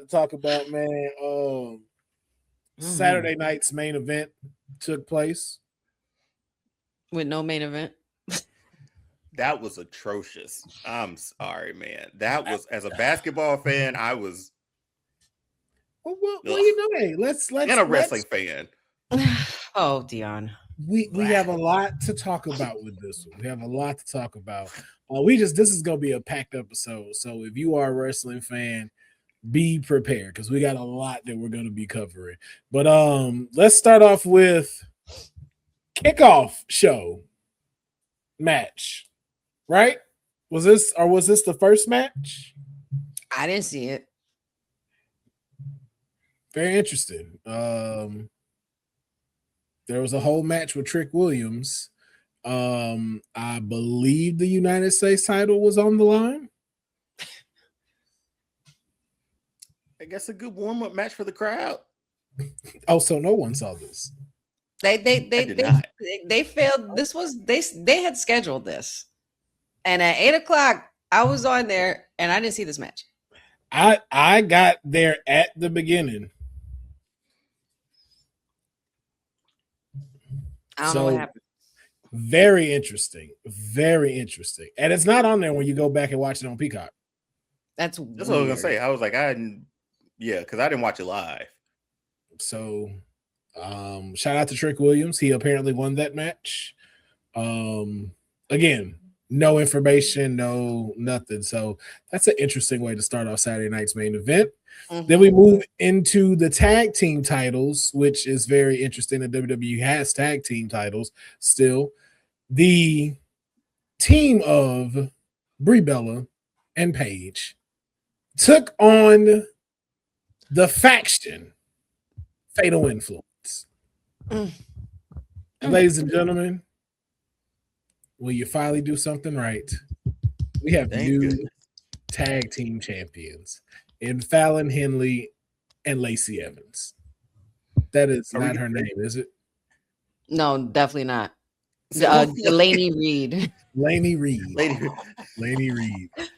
talk about, man. Saturday night's main event took place with no main event. That was atrocious. I'm sorry, man. That was, as a basketball fan, I was. Well, you know, hey, let's and a wrestling fan. Oh, Deonne. We have a lot to talk about with this one. We have a lot to talk about. This is gonna be a packed episode. So if you are a wrestling fan, be prepared because we got a lot that we're gonna be covering. But let's start off with kickoff show match. Right? Was this the first match? I didn't see it. Very interesting. There was a whole match with Trick Williams. I believe the United States title was on the line. I guess a good warm-up match for the crowd. Oh, so no one saw this. They failed. This was they had scheduled this, and at 8:00 I was on there and I didn't see this match. I got there at the beginning. I don't know what happened. Very interesting. Very interesting. And it's not on there when you go back and watch it on Peacock. That's what I was gonna say. I was like, because I didn't watch it live. So shout out to Trick Williams. He apparently won that match. Again, no information, no nothing. So that's an interesting way to start off Saturday night's main event. Mm-hmm. Then we move into the tag team titles, which is very interesting. The WWE has tag team titles still. The team of Brie Bella and Paige took on the faction Fatal Influence. And ladies and gentlemen, will you finally do something right? We have new tag team champions in Fallon Henley and Lacey Evans. That is not her name, is it? No, definitely not. Delaney Reed. Laney Reed.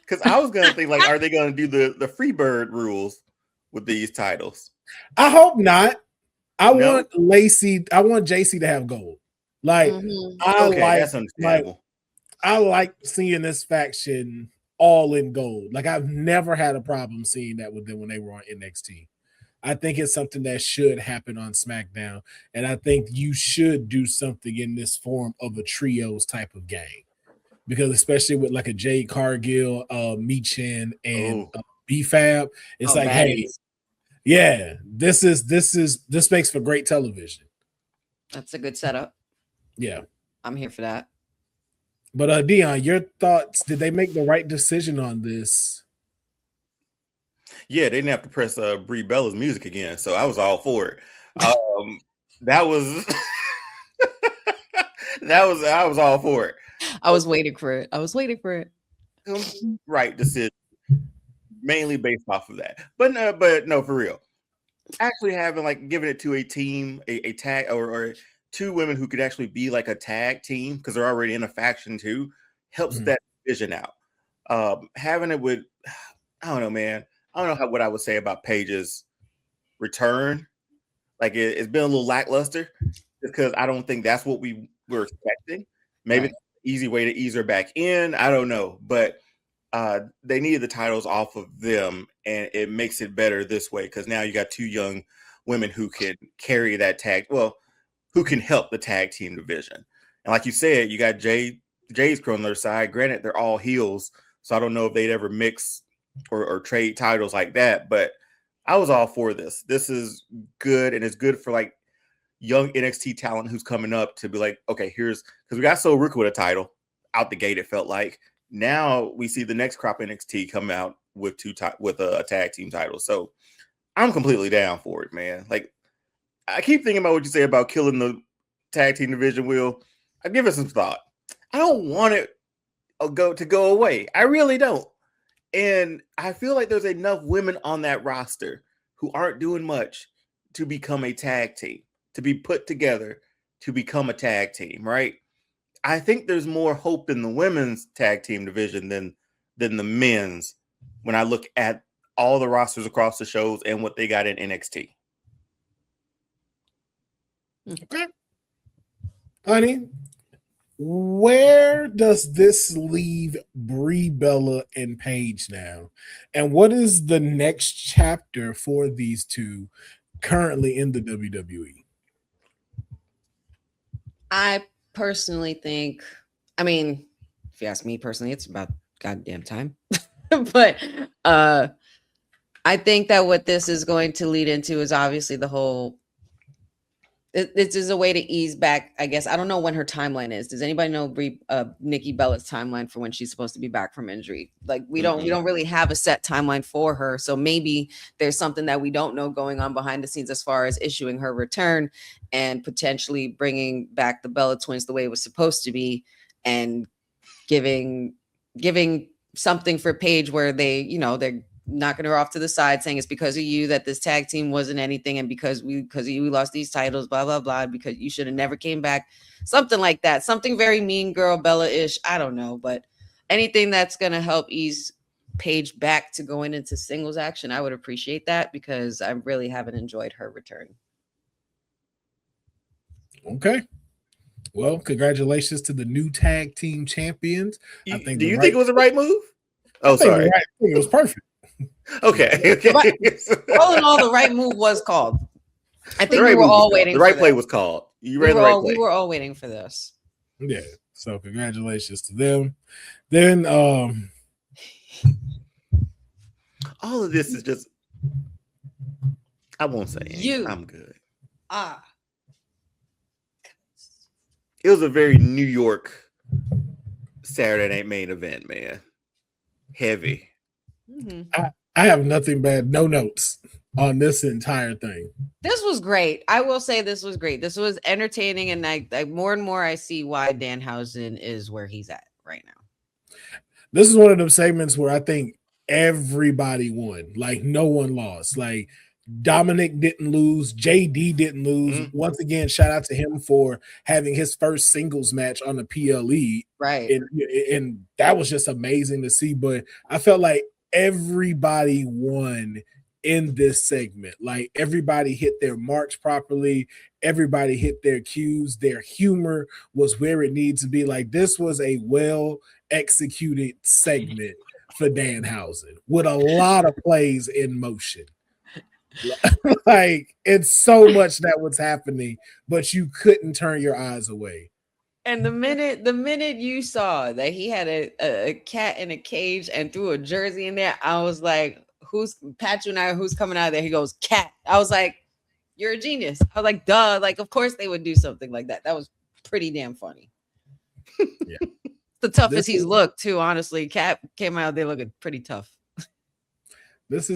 Because I was gonna think, like, are they gonna do the Freebird rules with these titles? I hope not. I want JC to have gold. Like, that's understandable. I like seeing this faction all in gold. Like, I've never had a problem seeing that with them when they were on NXT. I think it's something that should happen on SmackDown, and I think you should do something in this form of a trios type of game, because especially with like a Jade Cargill, Michin, and B-Fab, it's like, hey, yeah, this makes for great television. That's a good setup. Yeah, I'm here for that. But Deonne, your thoughts? Did they make the right decision on this? Yeah, they didn't have to press Brie Bella's music again, so I was all for it. That was I was all for it. I was waiting for it. Right decision, mainly based off of that. But no, for real. Actually having giving it to a team, a tag or two women who could actually be like a tag team because they're already in a faction too, helps that division out. Having it with, I don't know, man. I don't know what I would say about Paige's return. Like, it's been a little lackluster because I don't think that's what we were expecting. Maybe it's an easy way to ease her back in. I don't know. But they needed the titles off of them, and it makes it better this way because now you got two young women who can carry that tag. Well, who can help the tag team division. And like you said, you got Jay's crew on their side. Granted, they're all heels, so I don't know if they'd ever mix or trade titles like that, but I was all for this. This is good, and it's good for like young NXT talent who's coming up to be like, okay, because we got So Ruka with a title out the gate. It felt like now we see the next crop NXT come out with a tag team title. So I'm completely down for it, man. Like, I keep thinking about what you say about killing the tag team division. Will, I give it some thought. I don't want it to go away. I really don't. And I feel like there's enough women on that roster who aren't doing much to become a tag team, to be put together to become a tag team, right? I think there's more hope in the women's tag team division than the men's when I look at all the rosters across the shows and what they got in NXT. Okay. Honey, where does this leave Brie Bella and Paige now? And what is the next chapter for these two currently in the WWE? I personally think, I mean, if you ask me personally, it's about goddamn time. But I think that what this is going to lead into is obviously the whole, this is a way to ease back, I guess. I don't know when her timeline is. Does anybody know Nikki Bella's timeline for when she's supposed to be back from injury? Like we don't really have a set timeline for her. So maybe there's something that we don't know going on behind the scenes as far as issuing her return and potentially bringing back the Bella twins the way it was supposed to be, and giving something for Paige where they're knocking her off to the side, saying it's because of you that this tag team wasn't anything, and because of you we lost these titles, blah blah blah, because you should have never came back, something like that, something very Mean Girl Bella-ish. I don't know, but anything that's going to help ease Paige back to going into singles action, I would appreciate that, because I really haven't enjoyed her return. Okay. Well, congratulations to the new tag team champions. Do you think it was the right move? Oh, sorry. I think it was perfect. Okay. All in all, the right move was called. I think we were all waiting. The right play was called. You read the right play. We were all waiting for this. Yeah. So congratulations to them. Then all of this is just, I won't say anything. I'm good. It was a very New York Saturday Night Main Event, man. Heavy. Mm-hmm. I have nothing bad, no notes on this entire thing. This was great. I will say this was great. This was entertaining, and I more and more I see why Danhausen is where he's at right now. This is one of those segments where I think everybody won. Like no one lost. Like Dominic didn't lose. JD didn't lose. Mm-hmm. Once again, shout out to him for having his first singles match on the PLE. Right. And that was just amazing to see. But I felt like everybody won in this segment. Like everybody hit their marks properly. Everybody hit their cues. Their humor was where it needs to be. Like this was a well-executed segment for Danhausen with a lot of plays in motion. Like it's so much that was happening, but you couldn't turn your eyes away. And the minute you saw that he had a cat in a cage and threw a jersey in there, I was like, who's coming out of there? He goes, cat. I was like, you're a genius. I was like, duh. Like, of course they would do something like that. That was pretty damn funny. Yeah. The toughest he's looked too, honestly. Cat came out there looking pretty tough. This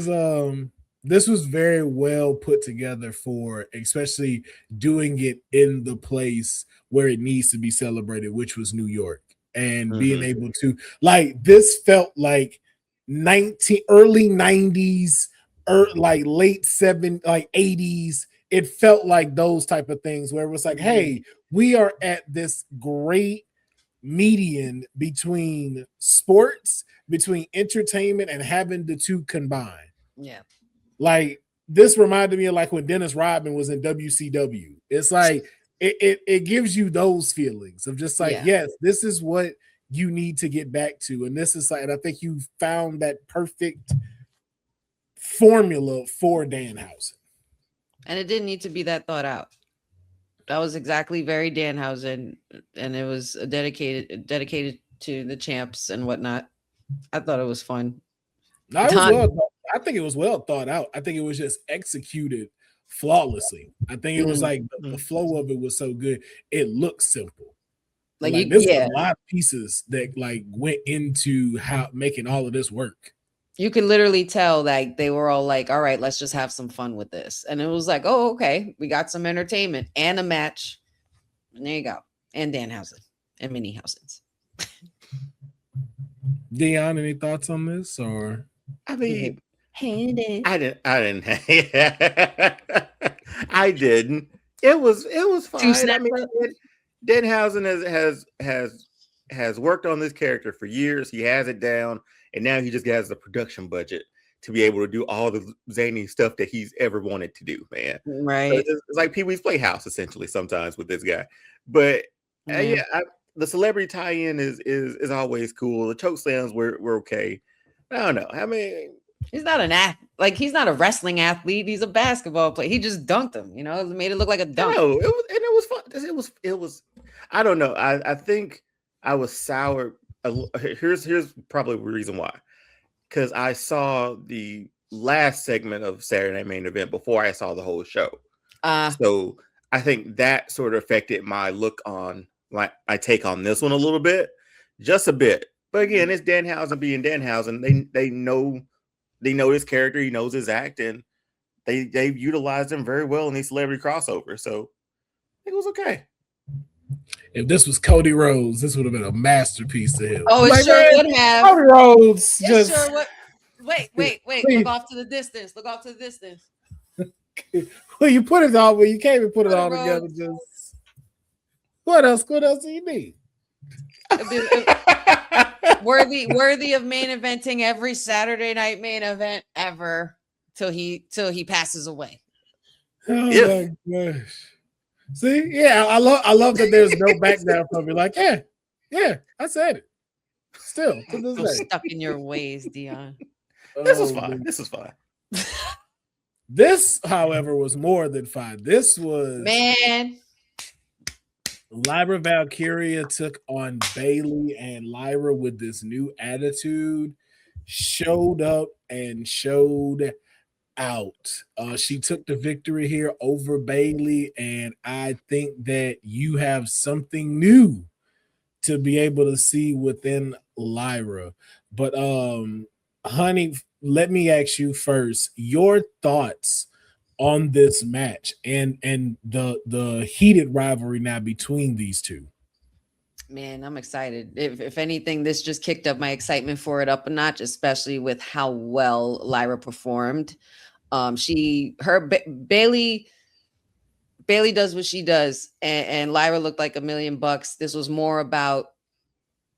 was very well put together for especially doing it in the place where it needs to be celebrated, which was New York, and being able to like this felt like early 90s, like late 70s, like 80s. It felt like those type of things where it was like, hey, we are at this great median between sports, between entertainment, and having the two combined. Yeah. Like this reminded me of like when Dennis Rodman was in WCW. It's like it gives you those feelings of just like, yes, this is what you need to get back to. And this is like, and I think you found that perfect formula for Danhausen. And it didn't need to be that thought out. That was exactly very Danhausen, and it was dedicated to the champs and whatnot. I thought it was fun. I think it was well thought out. I think it was just executed flawlessly. I think it was like the flow of it was so good. It looked simple. Like there's a lot of pieces that like went into how making all of this work. You could literally tell like they were all like, all right, let's just have some fun with this. And it was like, oh, okay, we got some entertainment and a match. And there you go. And Danhausen and Minniehausens. Deonne, any thoughts on this? Or I mean, I didn't. It was fine. I mean, Danhausen has worked on this character for years. He has it down, and now he just has the production budget to be able to do all the zany stuff that he's ever wanted to do, man. Right. So it's like Pee-wee's Playhouse essentially sometimes with this guy. But the celebrity tie-in is always cool. The choke slams were okay. I don't know. I mean, he's not he's not a wrestling athlete. He's a basketball player. He just dunked him. You know, it made it look like a dunk. No, it was fun. It was. I don't know. I think I was sour. Here's probably the reason why. Because I saw the last segment of Saturday Night Main Event before I saw the whole show. So I think that sort of affected my look on, like, I take on this one a little bit, just a bit. But again, it's Danhausen being Danhausen. They know his character, he knows his act, and they've utilized him very well in these celebrity crossovers. So I think it was okay. If this was Cody Rhodes, this would have been a masterpiece to him. Oh, it sure would have. Cody Rhodes just sure would. Wait. Please. Look off to the distance. Well, you put it all, but you can't even put it all together. Just what else do you need? worthy of main eventing every Saturday night main event ever till he passes away. Oh my gosh. See, yeah, I love that there's no back down from me. Like, yeah, I said it. Still, to this day. Stuck in your ways, Deonne. This was fine. This was fine. This, however, was more than fine. This was Lyra Valkyria took on Bayley, and Lyra, with this new attitude, showed up and showed out. She took the victory here over Bayley, and I think that you have something new to be able to see within Lyra. But honey, let me ask you first your thoughts on this match and the heated rivalry now between these two. Man, I'm excited. If anything, this just kicked up my excitement for it up a notch, especially with how well Lyra performed. Bayley does what she does, and Lyra looked like $1 million. This was more about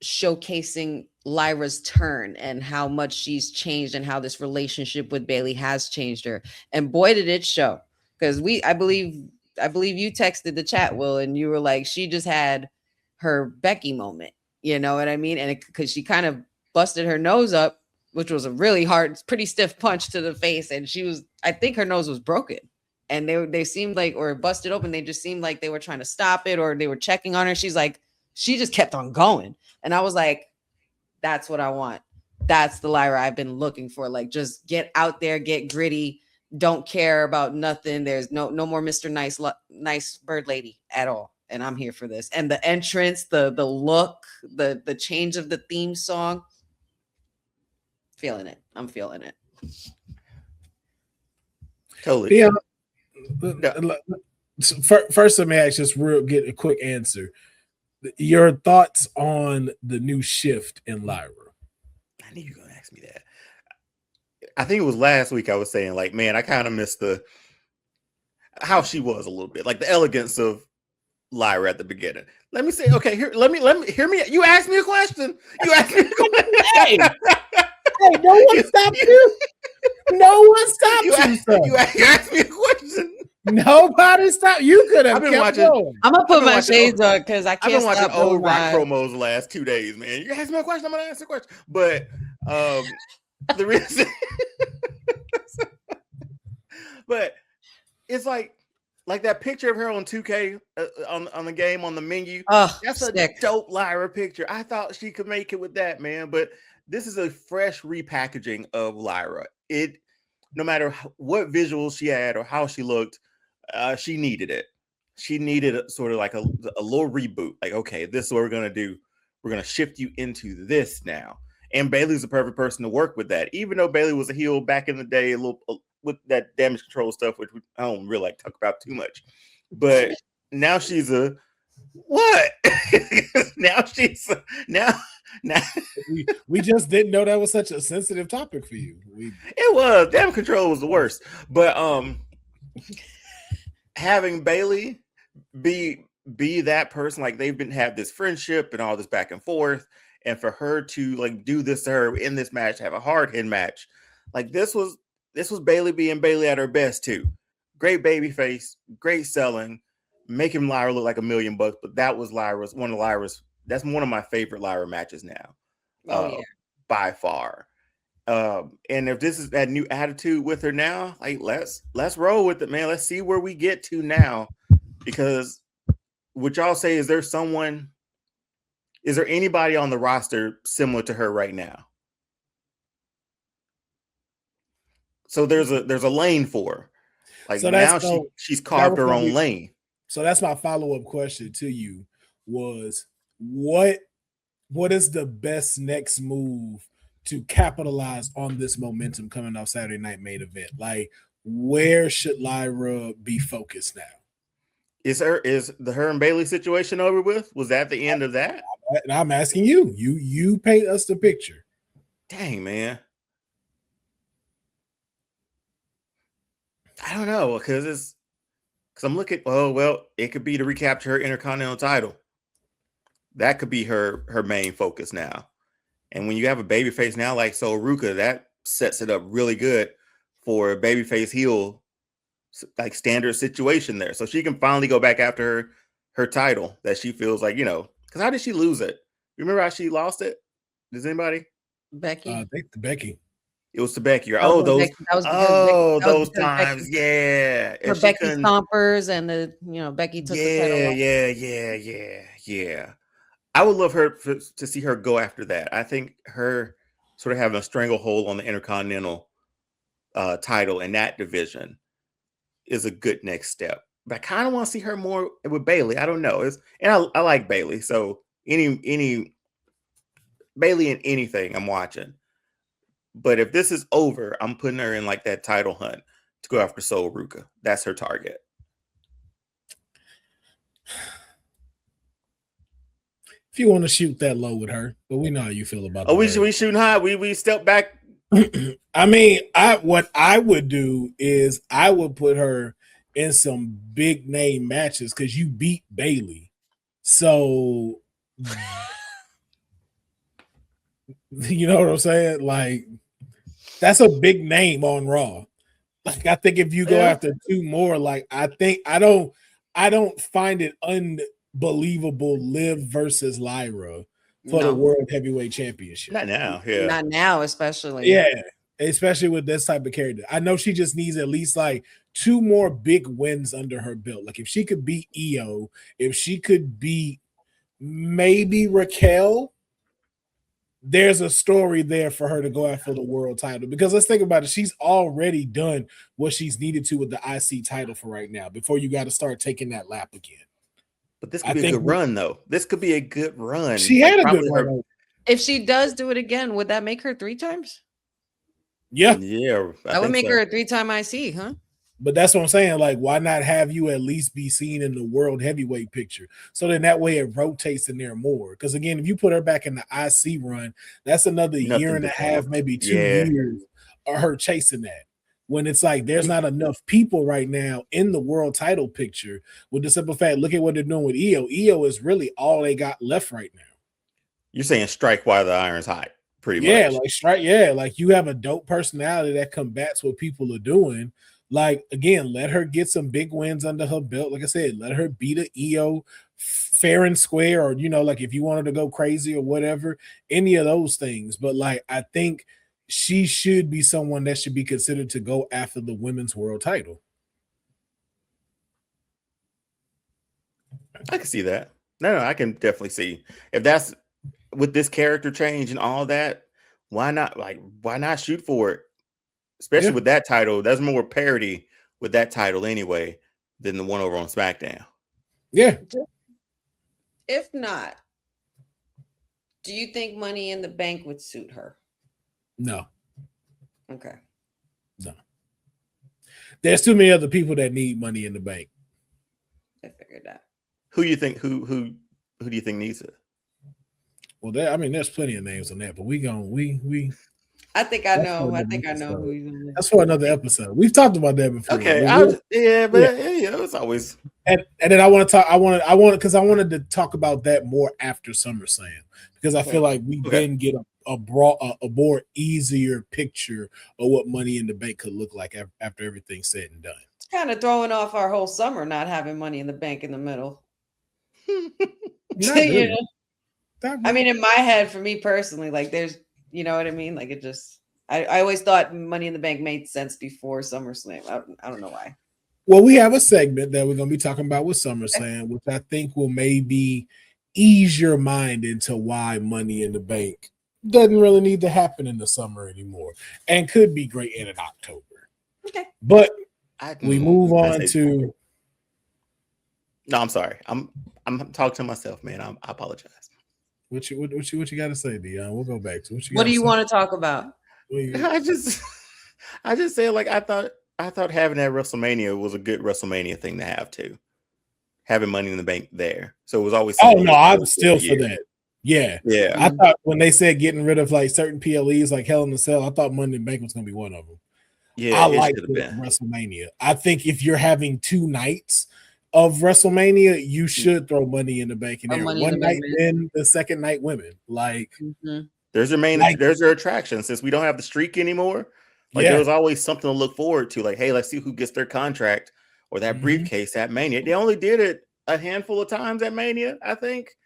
showcasing Lyra's turn and how much she's changed and how this relationship with Bayley has changed her. And boy, did it show. Because I believe you texted the chat, Will, and you were like, she just had her Becky moment. You know what I mean? And because she kind of busted her nose up, which was a really hard, pretty stiff punch to the face. And I think her nose was broken. And they seemed like, or busted open, they just seemed like they were trying to stop it, or they were checking on her. She's like, she just kept on going. And I was like, that's what I want. That's the Lyra I've been looking for. Like, just get out there, get gritty. Don't care about nothing. There's no more Mr. Nice Bird Lady at all. And I'm here for this. And the entrance, the look, the change of the theme song. Feeling it. I'm feeling it. Totally. Yeah. First, let me ask get a quick answer. Your thoughts on the new shift in Lyra? I knew you were going to ask me that. I think it was last week I was saying, like, man, I kind of missed how she was a little bit, like the elegance of Lyra at the beginning. Let me say, okay, let me hear me. You asked me a question. Hey, no one stopped you. No one stopped you. You asked me a question. Nobody stopped. You could have. I've been watching. I'm gonna put my shades on because I can't. I've been watching old rock ride. promos the last 2 days, man. You asked me a question, I'm gonna answer a question. But the reason, but it's like that picture of her on 2K on the game on the menu. Oh, that's a dope Lyra picture. I thought she could make it with that, man. But this is a fresh repackaging of Lyra. No matter what visuals she had or how she looked, she needed it. She needed sort of like a little reboot. Like, okay, this is what we're gonna do. We're gonna shift you into this now. And Bayley's the perfect person to work with that. Even though Bayley was a heel back in the day, a little with that damage control stuff, which I don't really like to talk about too much. But now she's a what? now we just didn't know that was such a sensitive topic for you. It was. Damage control was the worst. But having Bayley be that person, like they've have this friendship and all this back and forth, and for her to like do this to her in this match, have a hard hit match, Like this was Bayley being Bayley at her best too. Great baby face, great selling, making Lyra look like $1 million. But that was that's one of my favorite Lyra matches now. By far. And if this is that new attitude with her now, like let's roll with it, man. Let's see where we get to now. Because would y'all say, is there anybody on the roster similar to her right now? So there's a lane for her. Like so now she's carved her own lane. So that's my follow-up question to you was what is the best next move to capitalize on this momentum coming off Saturday night main event? Like where should Lyra be focused now? Is her and Bayley situation over with? Was that the end of that? I'm asking you. You paint us the picture. Dang, man. I don't know, because I'm looking. Oh well, it could be to recapture her Intercontinental title. That could be her main focus now. And when you have a babyface now like Sol Ruca, that sets it up really good for a babyface heel like standard situation there. So she can finally go back after her title that she feels like, because how did she lose it? Remember how she lost it? Does anybody? Becky. I think the Becky. It was to Becky. Those times. Yeah. For Becky stompers and Becky took the title. Yeah. I would love her to see her go after that. I think her sort of having a stranglehold on the Intercontinental title in that division is a good next step. But I kind of want to see her more with Bayley. I don't know. I like Bayley. So any Bayley in anything I'm watching. But if this is over, I'm putting her in like that title hunt to go after Sol Ruca. That's her target. If you want to shoot that low with her, but we know how you feel about that. Oh, we shooting high. We step back. I mean, what I would do is I would put her in some big name matches because you beat Bayley. So you know what I'm saying? Like, that's a big name on Raw. Like, I think if you go after two more, like, I don't find it unbelievable Liv versus Lyra for the World Heavyweight Championship. Not now, yeah. Not now, especially. Yeah, especially with this type of character. I know she just needs at least like 2 more big wins under her belt. Like, if she could beat Io, if she could beat maybe Raquel, there's a story there for her to go after the world title. Because let's think about it. She's already done what she's needed to with the IC title for right now before you got to start taking that lap again. But this could be a good run, though. This could be a good run. She had a good run. If she does do it again, would that make her 3 times? Yeah. Yeah. That would make her a 3-time IC, huh? But that's what I'm saying. Like, why not have you at least be seen in the world heavyweight picture? So then that way it rotates in there more. Because again, if you put her back in the IC run, that's another year and a half, maybe 2 years of her chasing that. When it's like there's not enough people right now in the world title picture with the simple fact, look at what they're doing with Io. Io is really all they got left right now. You're saying strike while the iron's hot, pretty much. Yeah, like strike. Yeah, like you have a dope personality that combats what people are doing. Like, again, let her get some big wins under her belt. Like I said, let her beat a Io fair and square, or, like if you wanted to go crazy or whatever, any of those things. But, like, I think she should be someone that should be considered to go after the women's world title. I can see that. No, I can definitely see. If that's with this character change and all that, why not? Like, why not shoot for it? Especially with that title, there's more parity with that title anyway than the one over on SmackDown. Yeah. If not, do you think Money in the Bank would suit her? No. Okay. No. There's too many other people that need Money in the Bank. I figured that. Who do you think needs it? Well, there's plenty of names on that, but we I think I know. Who he's on. That's for another episode. We've talked about that before. Okay, it's always. And then I want to talk. I wanted to talk about that more after SummerSlam because I feel like we didn't get a more easier picture of what Money in the Bank could look like after everything's said and done. It's kind of throwing off our whole summer not having Money in the Bank in the middle. You know? I mean, in my head, for me personally, like there's, you know what I mean? Like it just, I always thought Money in the Bank made sense before SummerSlam. I don't know why. Well, we have a segment that we're going to be talking about with SummerSlam, which I think will maybe ease your mind into why Money in the Bank doesn't really need to happen in the summer anymore and could be great in October. Okay. But we move on to. No, I'm sorry. I'm talking to myself, man. I apologize. What you got to say, Deonne? We'll go back to what do you want to talk about? I just said like I thought having that WrestleMania was a good WrestleMania thing to have too. Having Money in the Bank there, so it was always. Oh no, I'm still for that. Yeah. Yeah. I thought when they said getting rid of like certain PLEs like Hell in a Cell, I thought Money in the Bank was going to be one of them. Yeah, I like WrestleMania. I think if you're having 2 nights of WrestleMania, you should throw Money in the Bank in there. One night men, the second night women. Like there's their main, there's their attraction. Since we don't have the streak anymore, like there was always something to look forward to. Like, hey, let's see who gets their contract or that briefcase at Mania. They only did it a handful of times at Mania, I think.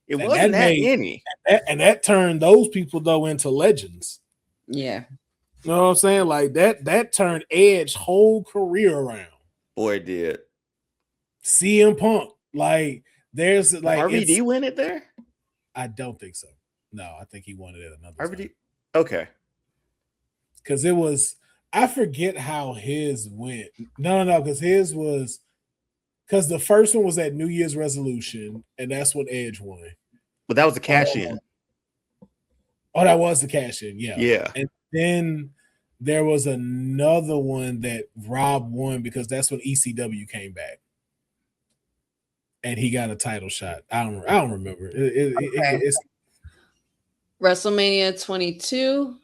It wasn't that many. And that turned those people though into legends. Yeah. You know what I'm saying? Like that turned Edge's whole career around. Boy, it did. CM Punk. Like there's like RVD win it there? I don't think so. No, I think he won it at another RVD. time. Okay. Because it was, I forget how his went. No, because his was, because the first one was at New Year's Resolution, and that's when Edge won. But that was the cash in. Oh, that was the cash in, yeah. Yeah. And then there was another one that Rob won because that's when ECW came back. And he got a title shot. I don't remember. It's WrestleMania 22.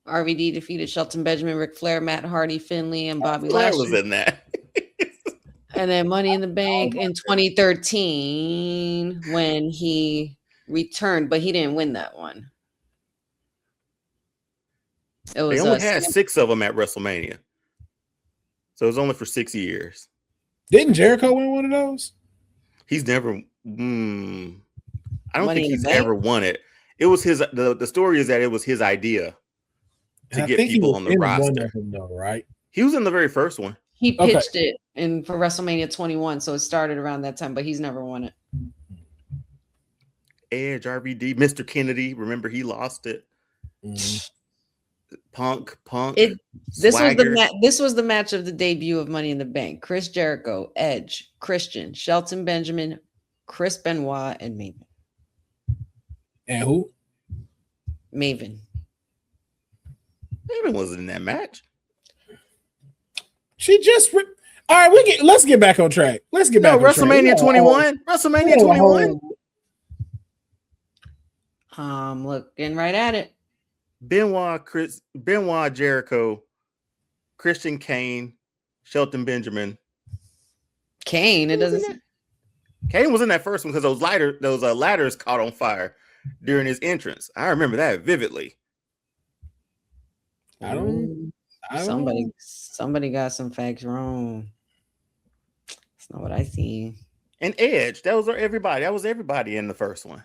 RVD defeated Shelton Benjamin, Ric Flair, Matt Hardy, Finlay, and Bobby Lashley. Was in that. And then Money in the Bank in 2013 when he returned, but he didn't win that one. It was, they only had 6 of them at WrestleMania. So it was only for 6 years. Didn't Jericho win one of those? He's never. I don't think he's ever won it. It was his. The story is that it was his idea to get people on the roster. Though, right? He was in the very first one. He pitched it for WrestleMania 21, so it started around that time, but he's never won it. Edge, RVD, Mr. Kennedy. Remember, he lost it. Punk. This was the match of the debut of Money in the Bank. Chris Jericho, Edge, Christian, Shelton Benjamin, Chris Benoit, and Maven. And who? Maven. Maven wasn't in that match. She just all right. Let's get back on track. Let's get back on WrestleMania 21. WrestleMania 21. Looking right at it. Benoit, Jericho, Christian Kane, Shelton Benjamin. Kane, it doesn't. Kane was in that first one because those ladders caught on fire during his entrance. I remember that vividly. Somebody got some facts wrong. That's not what I see. And Edge, that was everybody. That was everybody in the first one.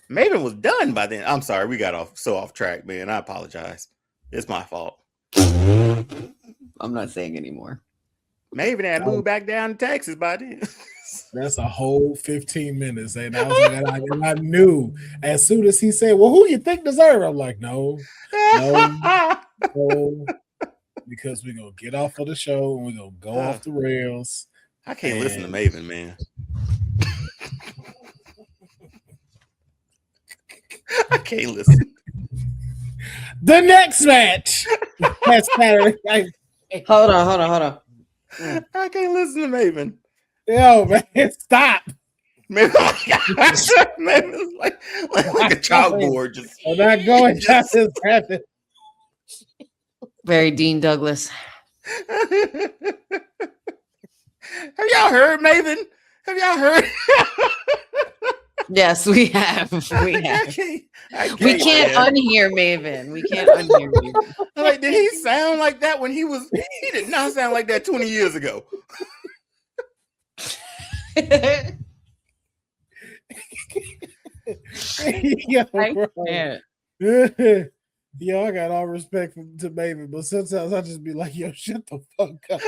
Maven was done by then. I'm sorry, we got off track, man. I apologize. It's my fault. I'm not saying anymore. Maven had moved back down to Texas by then. That's a whole 15 minutes. And I was like, and I knew as soon as he said, well, who you think deserve it? I'm like, no, because we're going to get off of the show and we're going to go off the rails. I can't listen to Maven, man. I can't listen. The next match. That's Saturday night. Hold on. I can't listen to Maven. Yo, man, stop. Man, it's like a chalkboard. Just I'm not going down this path. Very Dean Douglas. Have y'all heard Maven? Have y'all heard? Yes, we have. We have. We can't unhear Maven. We can't unhear Maven. Like, did he sound like that when he was? He did not sound like that 20 years ago. Yo, I got all respect to Maven, but sometimes I just be like, yo, shut the fuck up.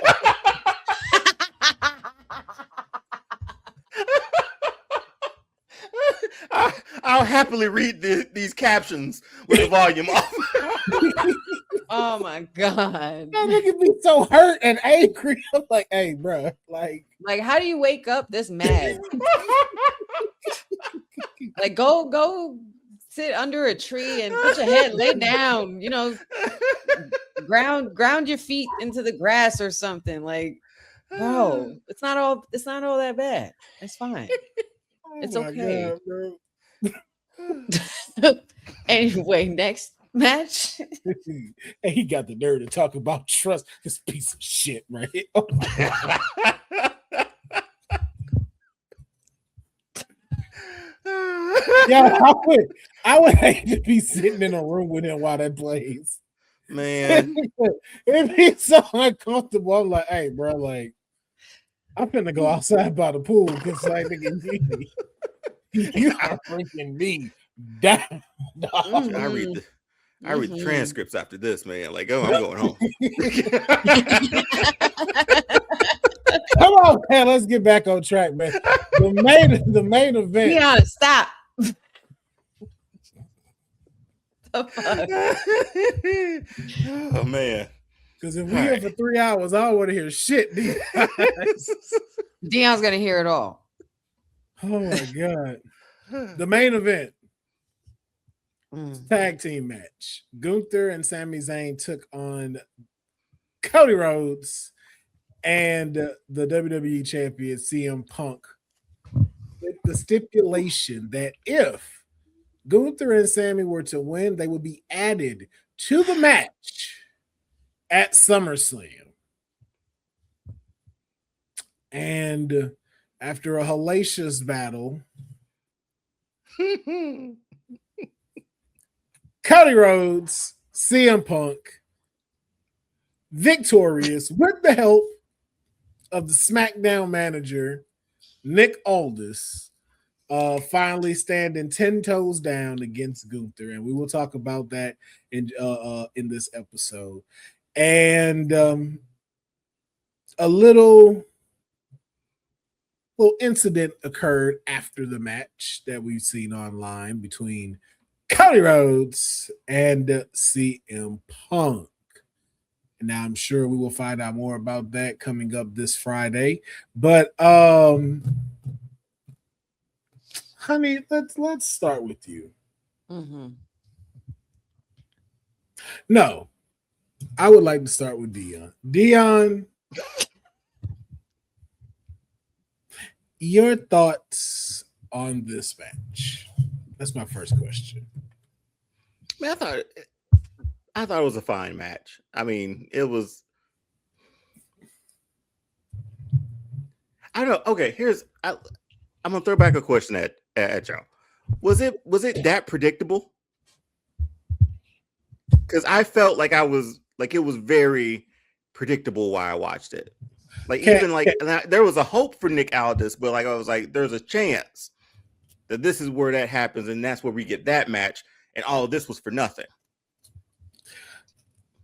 I'll happily read these captions with the volume off. Oh my god! That nigga be so hurt and angry. I'm like, hey, bro, like how do you wake up this mad? Like, go sit under a tree and put your head, lay down. You know, ground your feet into the grass or something. Like, bro, it's not all that bad. It's fine. It's okay. God, anyway, next match. And he got the nerve to talk about trust. This piece of shit, right? Oh yeah, I would hate to be sitting in a room with him while that plays. Man, it'd be so uncomfortable. I'm like, hey, bro, like, I'm finna go outside by the pool because like nigga, you are freaking me down. I read the transcripts after this, man. Like, oh, I'm going home. Come on, man. Let's get back on track, man. The main event. Yeah, stop. The fuck? Oh man. Because if we're here for 3 hours, I don't want to hear shit. Deon's gonna hear it all. Oh my god. The main event. Tag team match. Gunther and Sami Zayn took on Cody Rhodes and the WWE champion CM Punk with the stipulation that if Gunther and Sami were to win, they would be added to the match at SummerSlam. And after a hellacious battle, Cody Rhodes, CM Punk, victorious with the help of the SmackDown manager, Nick Aldis, finally standing 10 toes down against Gunther. And we will talk about that in this episode. And a little incident occurred after the match that we've seen online between Cody Rhodes and CM Punk. And now I'm sure we will find out more about that coming up this Friday. But honey, let's start with you. Mm-hmm. No, I would like to start with Deonne. Deonne, your thoughts on this match? That's my first question. Man, I thought it was a fine match. I mean, it was. I don't know. Okay, I'm gonna throw back a question at y'all. Was it that predictable? Because I felt like it was very predictable while I watched it. Like there was a hope for Nick Aldis, but like I was like, there's a chance that this is where that happens, and that's where we get that match, and all of this was for nothing.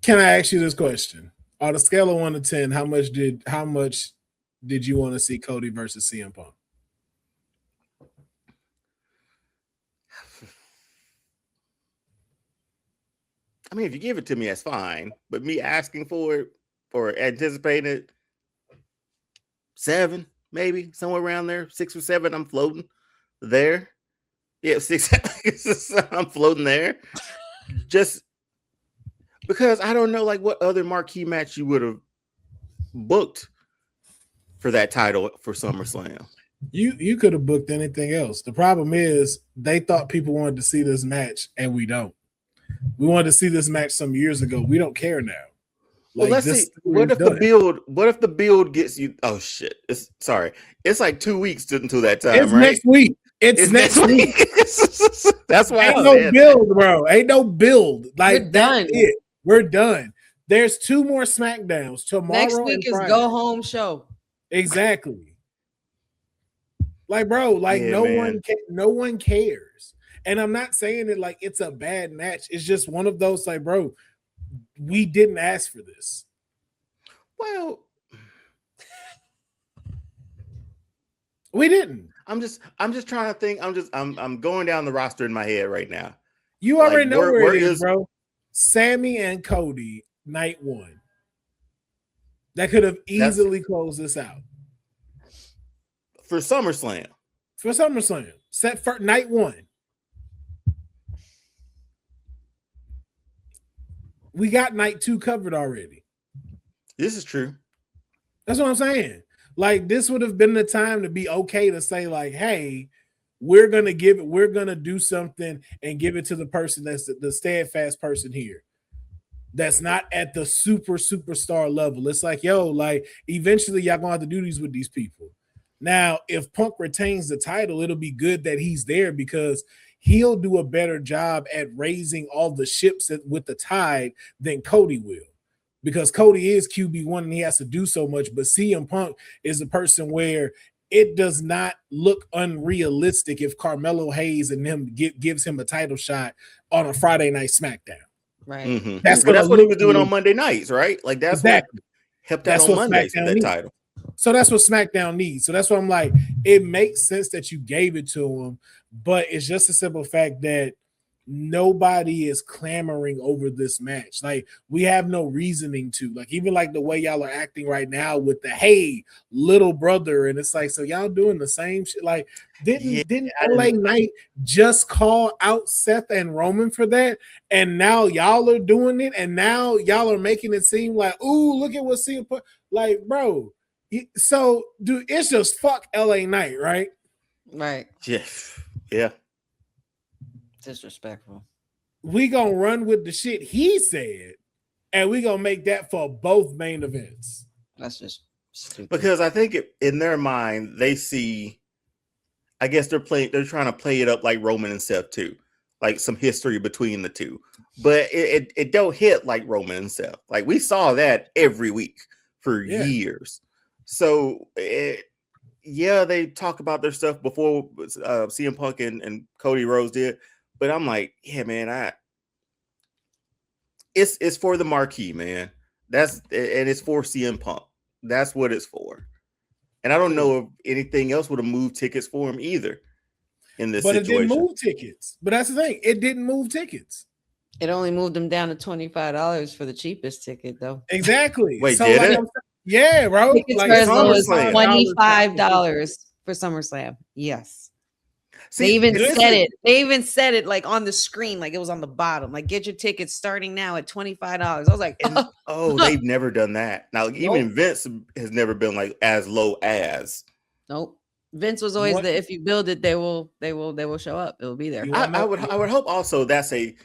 Can I ask you this question? On a scale of 1 to 10, how much did you want to see Cody versus CM Punk? I mean, if you give it to me, that's fine. But me asking for it or anticipating it, 7, maybe somewhere around there, 6 or 7. I'm floating there. Yeah, 6. I'm floating there. Just because I don't know, like, what other marquee match you would have booked for that title for SummerSlam. You could have booked anything else. The problem is they thought people wanted to see this match, and we don't. We wanted to see this match some years ago. We don't care now. Like, well, let's see. What if the build gets you? Oh shit! It's like 2 weeks until that time. It's next week. It's next week. That's why ain't no build, bro. Ain't no build. Like we're done. It. We're done. There's 2 more SmackDowns tomorrow. Next week is Friday. go home show. Exactly. Like, bro, like no one cares. And I'm not saying it like it's a bad match. It's just one of those like, bro, we didn't ask for this. Well, we didn't. I'm just trying to think. I'm going down the roster in my head right now. You already know where it is, bro. Sammy and Cody, night 1. That could have easily closed this out. For SummerSlam. Set for night 1. We got night 2 covered already. This is true. That's what I'm saying. Like, this would have been the time to be okay to say, like, hey, we're gonna do something and give it to the person that's the steadfast person here. That's not at the superstar level. It's like, yo, like, eventually y'all gonna have to do these with these people. Now, if Punk retains the title, it'll be good that he's there because he'll do a better job at raising all the ships with the tide than Cody will. Because Cody is QB1 and he has to do so much, but CM Punk is a person where it does not look unrealistic if Carmelo Hayes and him gives him a title shot on a Friday night SmackDown. Right. Mm-hmm. That's what he was doing on Monday nights, right? Like that's exactly. What helped out on Mondays with that title. So that's what SmackDown needs. So that's what I'm like, it makes sense that you gave it to him, but it's just a simple fact that nobody is clamoring over this match. Like, we have no reasoning to. Like, even like the way y'all are acting right now with the hey little brother, and it's like, so y'all doing the same shit. Like, didn't LA Knight just call out Seth and Roman for that? And now y'all are doing it, and now y'all are making it seem like, ooh, look at what CM put. Like, bro. So, dude, it's just fuck LA Knight, right? Right. Yeah. Disrespectful. We gonna run with the shit he said, and we gonna make that for both main events. That's just stupid. Because I think in their mind they see, I guess they're trying to play it up like Roman and Seth too, like some history between the two. But it don't hit like Roman and Seth. Like we saw that every week for years. So they talk about their stuff before CM Punk and Cody Rhodes did. But I'm like, yeah, man, it's for the marquee, man. And it's for CM Punk. That's what it's for. And I don't know if anything else would have moved tickets for him either in this situation. But it didn't move tickets. But that's the thing. It didn't move tickets. It only moved them down to $25 for the cheapest ticket, though. Exactly. Wait, did it? Yeah, bro. Tickets like was $25 for SummerSlam. Yes. See, they even said it like on the screen, like it was on the bottom. Like, get your tickets starting now at $25. I was like, they've never done that. Now, even Vince has never been like as low as. Nope. Vince was always if you build it, they will show up. It will be there. I would hope also that's a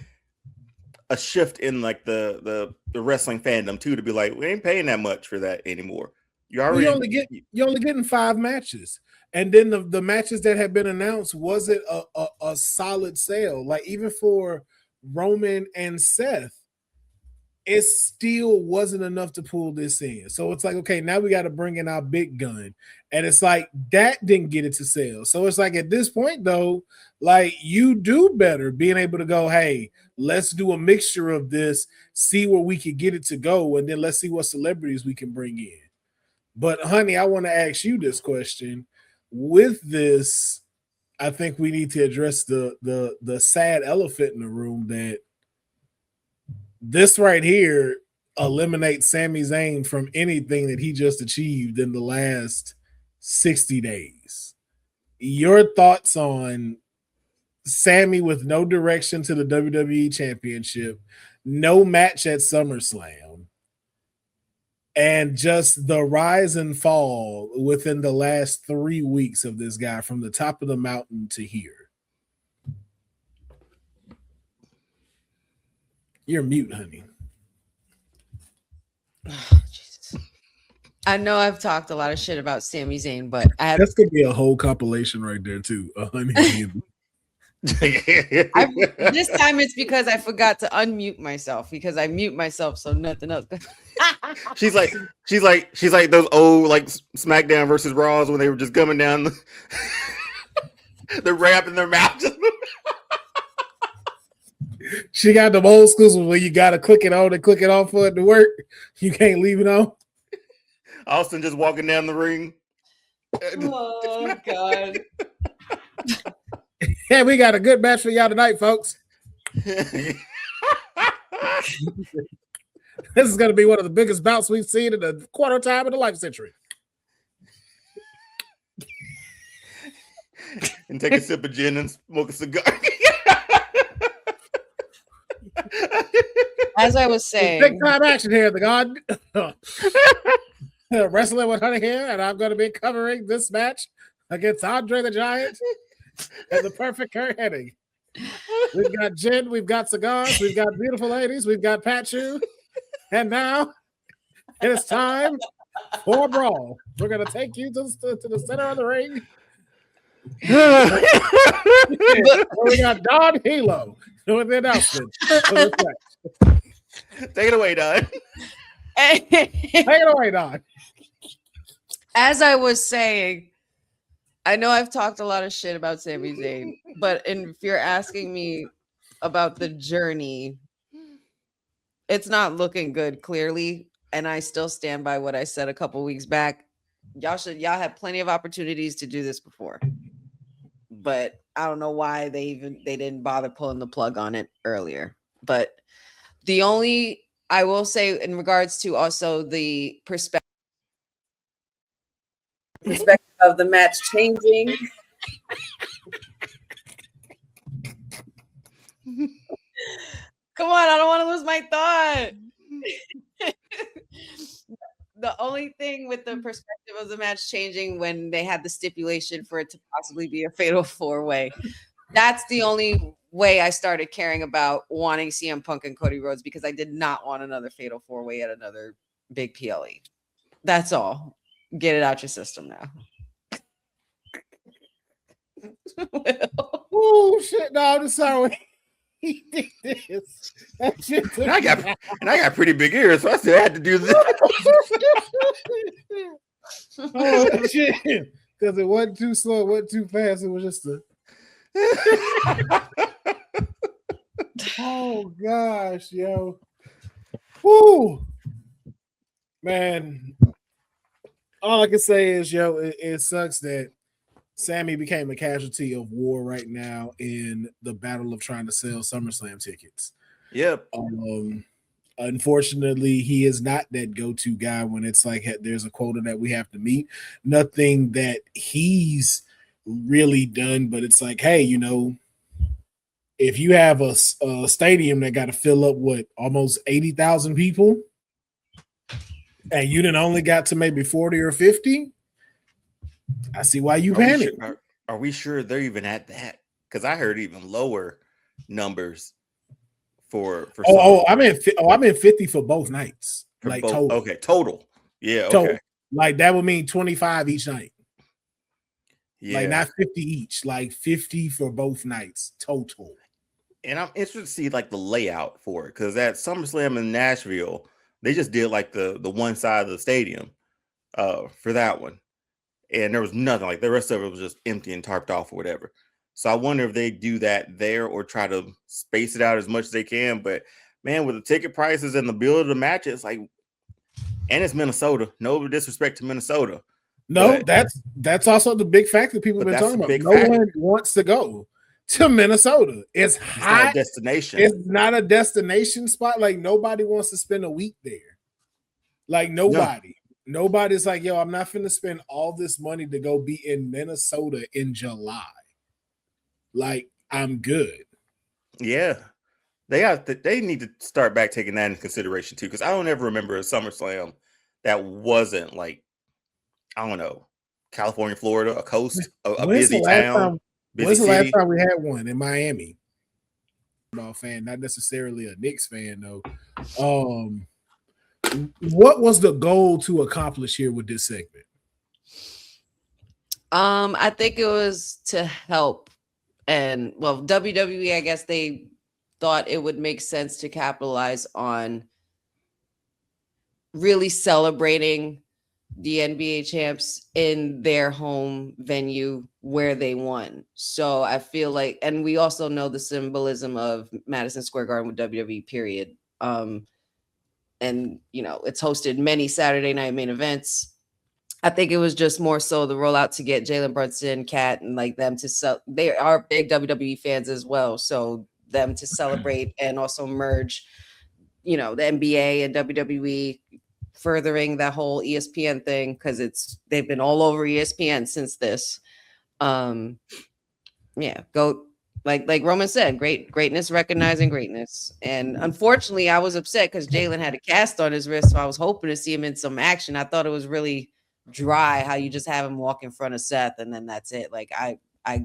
shift in like the wrestling fandom too, to be like, we ain't paying that much for that anymore. You're only getting 5 matches. And then the matches that have been announced wasn't a solid sale. Like, even for Roman and Seth, it still wasn't enough to pull this in. So it's like, okay, now we got to bring in our big gun. And it's like, that didn't get it to sale. So it's like, at this point, though, like, you do better being able to go, hey, let's do a mixture of this, see where we can get it to go, and then let's see what celebrities we can bring in. But, honey, I want to ask you this question. With this, I think we need to address the sad elephant in the room that this right here eliminates Sami Zayn from anything that he just achieved in the last 60 days. Your thoughts on Sami with no direction to the WWE Championship, no match at SummerSlam, and just the rise and fall within the last 3 weeks of this guy from the top of the mountain to here. You're mute, honey. Oh, Jesus. I know I've talked a lot of shit about Sami Zayn, but that's gonna be a whole compilation right there too. This time it's because I forgot to unmute myself because I mute myself so nothing else. she's like those old like SmackDown versus Raws when they were just coming down the ramp in their mouth. She got them old schools where you gotta click it on and click it off for it to work. You can't leave it on. Austin just walking down the ring. Oh God. Yeah, we got a good match for y'all tonight, folks. This is going to be one of the biggest bouts we've seen in the quarter time of the life century. And take a sip of gin and smoke a cigar. As I was saying, big time action here, the God. Wrestling with Honey here, and I'm going to be covering this match against Andre the Giant. And the perfect Kurt Hennig. We've got gin, we've got cigars, we've got beautiful ladies, we've got Pachu, and now it is time for a brawl. We're gonna take you to the center of the ring. We got Don Hilo doing the announcement. Take it away, Don. Take it away, Don. As I was saying, I know I've talked a lot of shit about Sami Zayn, but if you're asking me about the journey, it's not looking good, clearly. And I still stand by what I said a couple weeks back. Y'all had plenty of opportunities to do this before. But I don't know why they didn't bother pulling the plug on it earlier. But I will say in regards to also the perspective of the match changing. Come on, I don't want to lose my thought. The only thing with the perspective of the match changing when they had the stipulation for it to possibly be a fatal 4-way. That's the only way I started caring about wanting CM Punk and Cody Rhodes, because I did not want another fatal 4-way at another big PLE. That's all. Get it out your system now. Oh shit! No, I'm just sorry. He did this. That shit And I got pretty big ears, so I still had to do this. Oh shit! Because it wasn't too slow, it wasn't too fast. It was just a. Oh gosh, yo! Woo, man! All I can say is, yo, it sucks that Sammy became a casualty of war right now in the battle of trying to sell SummerSlam tickets. Yep. Unfortunately, he is not that go-to guy when it's like there's a quota that we have to meet. Nothing that he's really done, but it's like, hey, you know, if you have a stadium that got to fill up almost 80,000 people, and you didn't only got to maybe 40 or 50. I see why you panic. Are we sure they're even at that? Because I heard even lower numbers for. I'm in 50 for both nights. For like both. total. Okay, total. Yeah. Total. Okay. Like that would mean 25 each night. Yeah. Like not 50 each. Like 50 for both nights total. And I'm interested to see like the layout for it, because at SummerSlam in Nashville, they just did like the one side of the stadium for that one. And there was nothing, like the rest of it was just empty and tarped off or whatever. So I wonder if they do that there or try to space it out as much as they can. But man, with the ticket prices and the build of the matches, like, and it's Minnesota. No disrespect to Minnesota. No, that's also the big factor people have been talking about. No one wants to go to Minnesota. It's hot. Not a destination. It's not a destination spot. Like nobody wants to spend a week there. Like nobody. No. Nobody's like, yo, I'm not finna spend all this money to go be in Minnesota in July. Like, I'm good. Yeah. They need to start back taking that into consideration too, because I don't ever remember a SummerSlam that wasn't like, I don't know, California, Florida, a coast, a busy town. When's the last time we had one in Miami? Fan, not necessarily a Knicks fan though. What was the goal to accomplish here with this segment? I think it was to help, and well, WWE, I guess they thought it would make sense to capitalize on really celebrating the NBA champs in their home venue where they won. So I feel like, and we also know the symbolism of Madison Square Garden with WWE, period. And it's hosted many Saturday night main events. I think it was just more so the rollout to get Jalen Brunson, Kat, and like them to sell. They are big WWE fans as well, so them to celebrate and also merge, the NBA and WWE, furthering that whole ESPN thing, because they've been all over ESPN since this. Go like Roman said, greatness recognizing greatness. And unfortunately, I was upset because Jalen had a cast on his wrist, so I was hoping to see him in some action. I thought it was really dry how you just have him walk in front of Seth and then that's it. Like I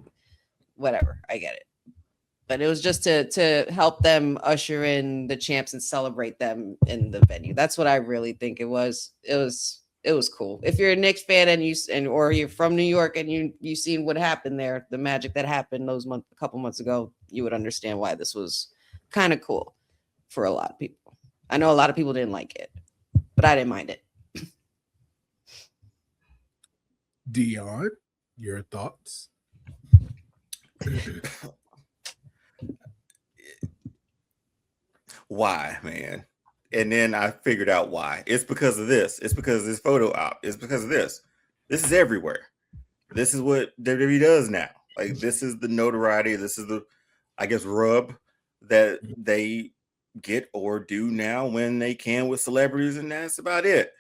whatever, I get it. But it was just to help them usher in the champs and celebrate them in the venue. That's what I really think it was. It was cool. If you're a Knicks fan or you're from New York and you seen what happened there, the magic that happened a couple months ago, you would understand why this was kind of cool for a lot of people. I know a lot of people didn't like it, but I didn't mind it. Deonne, your thoughts? Why, man? And then I figured out why. It's because of this. It's because of this photo op. It's because of this. This is everywhere. This is what WWE does now. Like, this is the notoriety. This is the, I guess, rub that they get or do now when they can with celebrities, and that's about it.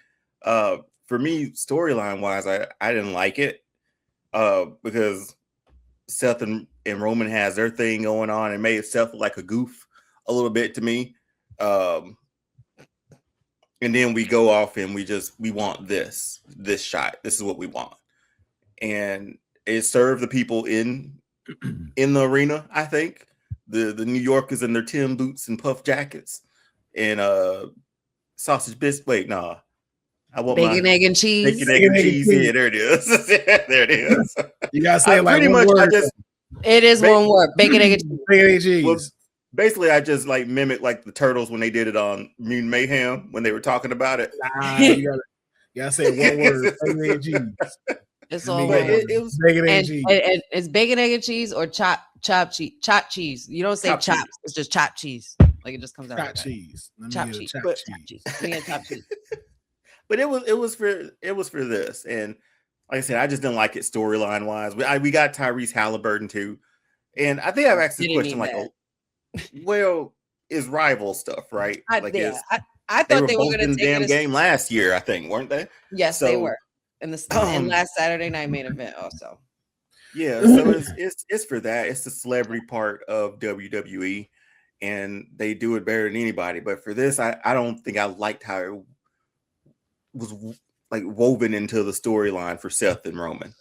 For me, storyline wise, I didn't like it because Seth and Roman has their thing going on and made Seth look like a goof a little bit to me. And then we go off and we want this shot. This is what we want. And it served the people in the arena, I think. The New Yorkers in their Tim boots and puff jackets and sausage biscuit. Wait, nah. I want bacon, egg, and cheese. Bacon, egg, and cheese. Yeah, there it is. There it is. You gotta say like pretty much. Word. It is one word. Bacon, egg, and cheese. Bacon, egg, and cheese. Well, basically, I just like mimic like the Turtles when they did it on Mutant Mayhem when they were talking about it. Nah, you gotta say one word. Bacon, egg, and cheese. It's all it was bacon, egg, and cheese. And it's bacon, egg, and cheese or chopped cheese. You don't say chops. Cheese. It's just chopped cheese. Like it just comes out. Chopped cheese. Chopped cheese. Chopped cheese. But it was for this, and like I said, I just didn't like it storyline wise. We got Tyrese Halliburton too, and I think I've asked this question like, well, is rival stuff, right? I thought they were going to take damn game last year, I think, weren't they? Yes, they were. In last Saturday night main event also. Yeah, so it's for that. It's the celebrity part of WWE, and they do it better than anybody. But for this, I don't think I liked how it was like woven into the storyline for Seth and Roman.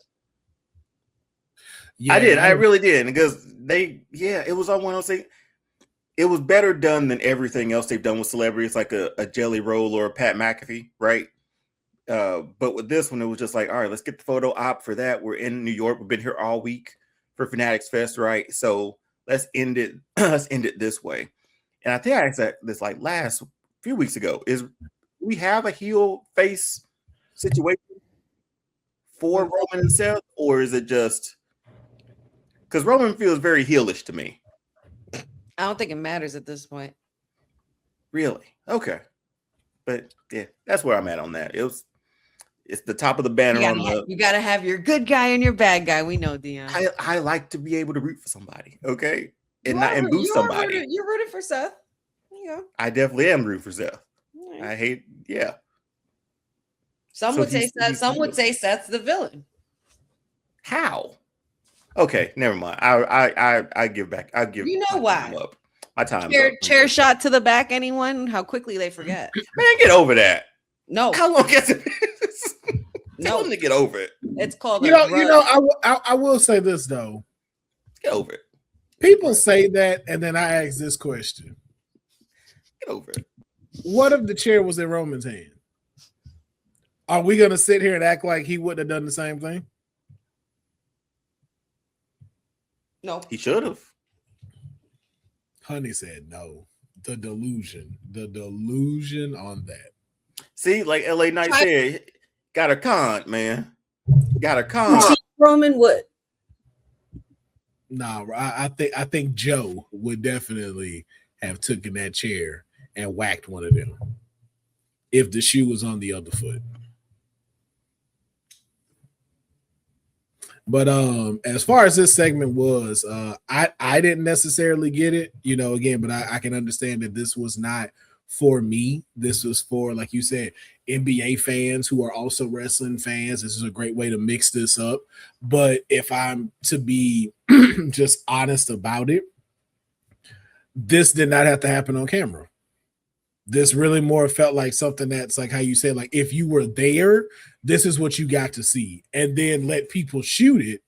Yeah, I really did, because it was on one of those things. It was better done than everything else they've done with celebrities, like a Jelly Roll or a Pat McAfee, right? But with this one, it was just like, all right, let's get the photo op for that. We're in New York. We've been here all week for Fanatics Fest, right? So let's end it. Let's end it this way. And I think I asked this like last few weeks ago: is we have a heel face situation for Roman and Seth, or is it just because Roman feels very heelish to me? I don't think it matters at this point. Really? Okay. But yeah, that's where I'm at on that. It's the top of the banner. You gotta have your good guy and your bad guy. We know, Deonne. I like to be able to root for somebody, okay, and boost somebody. You're rooting for Seth. Yeah, I definitely am rooting for Seth. Right. I hate, Some would say Seth. Some would say Seth's the villain. How? Okay, never mind. I give back. I give. You know why? Up. My time. Chair shot to the back. Anyone? How quickly they forget. Man, get over that. No. How long has it been? No. Tell them to get over it. It's called. I will say this though. Get over it. People say that, and then I ask this question. Get over it. What if the chair was in Roman's hand? Are we gonna sit here and act like he wouldn't have done the same thing? No. He should have. Honey said no. The delusion on that. See, like LA Knight said, got a con, man. Got a con. Roman would. No, I think Joe would definitely have taken that chair and whacked one of them if the shoe was on the other foot. But as far as this segment was, I didn't necessarily get it, again, but I can understand that this was not for me. This was for, like you said, NBA fans who are also wrestling fans. This is a great way to mix this up. But if I'm to be just honest about it, this did not have to happen on camera. This really more felt like something that's like how you said, like if you were there, this is what you got to see, and then let people shoot it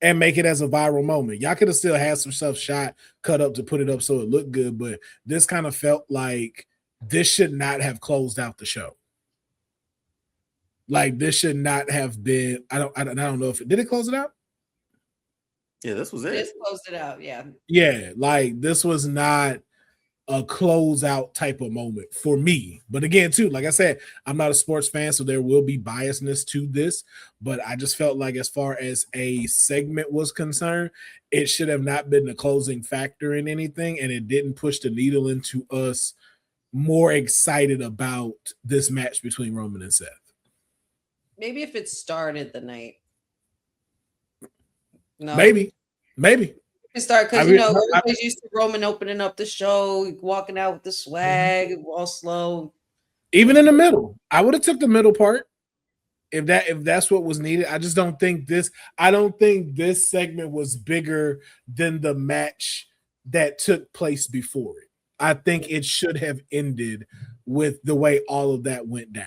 and make it as a viral moment. Y'all could have still had some stuff shot, cut up to put it up so it looked good, but this kind of felt like this should not have closed out the show. Like this should not have been. I don't know if it did. It close it out. Yeah, this was it. This closed it out. Yeah. Yeah, like this was not a closeout type of moment for me. But again, too, like I said, I'm not a sports fan, so there will be biasness to this. But I just felt like as far as a segment was concerned, it should have not been the closing factor in anything, and it didn't push the needle into us more excited about this match between Roman and Seth. Maybe if it started the night. No. Maybe. Start because everybody's used to Roman opening up the show, walking out with the swag, all slow. Even in the middle, I would have took the middle part if that's what was needed. I just don't think this. I don't think this segment was bigger than the match that took place before it. I think it should have ended with the way all of that went down.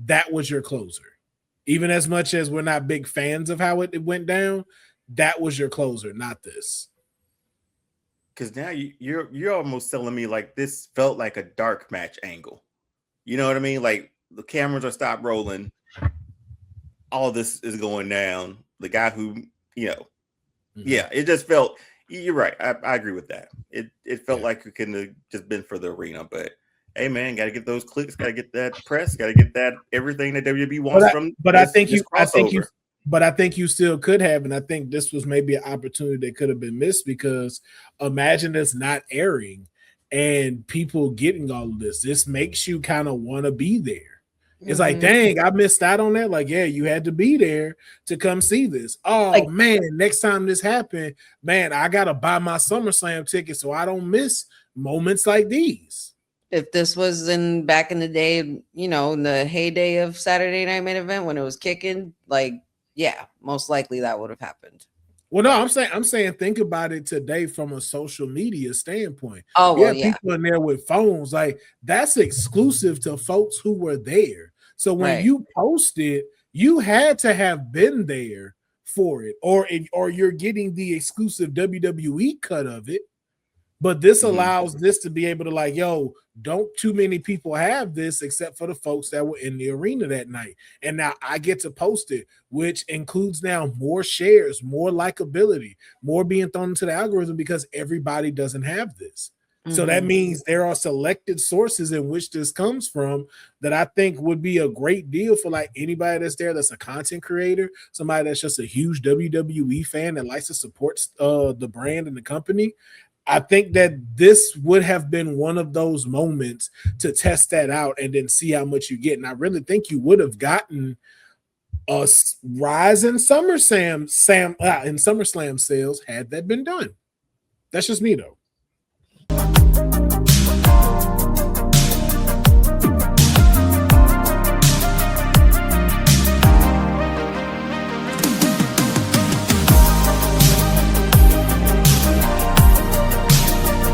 That was your closer. Even as much as we're not big fans of how it went down, that was your closer, not this. Because now you're almost telling me like this felt like a dark match angle. You know what I mean? Like the cameras are stopped rolling. All this is going down. The guy who, yeah, it just felt. You're right. I agree with that. It felt like it couldn't have just been for the arena, but. Hey man, got to get those clicks, got to get that press, got to get that everything that WWE wants from. But I think you still could have, and I think this was maybe an opportunity that could have been missed because imagine this not airing and people getting all of this. This makes you kind of want to be there. It's like, dang, I missed out on that. Like, yeah, you had to be there to come see this. Oh man, next time this happened, man, I gotta buy my SummerSlam ticket so I don't miss moments like these. If this was back in the day, in the heyday of Saturday Night Main Event when it was kicking, most likely that would have happened. Well, no, I'm saying think about it today from a social media standpoint. Oh, well, people in there with phones, like that's exclusive to folks who were there. So when you posted, you had to have been there for it, or you're getting the exclusive WWE cut of it. But this allows this to be able to like, yo, don't too many people have this except for the folks that were in the arena that night. And now I get to post it, which includes now more shares, more likability, more being thrown into the algorithm because everybody doesn't have this. So that means there are selected sources in which this comes from that I think would be a great deal for like anybody that's there that's a content creator, somebody that's just a huge WWE fan that likes to support the brand and the company. I think that this would have been one of those moments to test that out and then see how much you get. And I really think you would have gotten a rise in SummerSlam sales had that been done. That's just me though.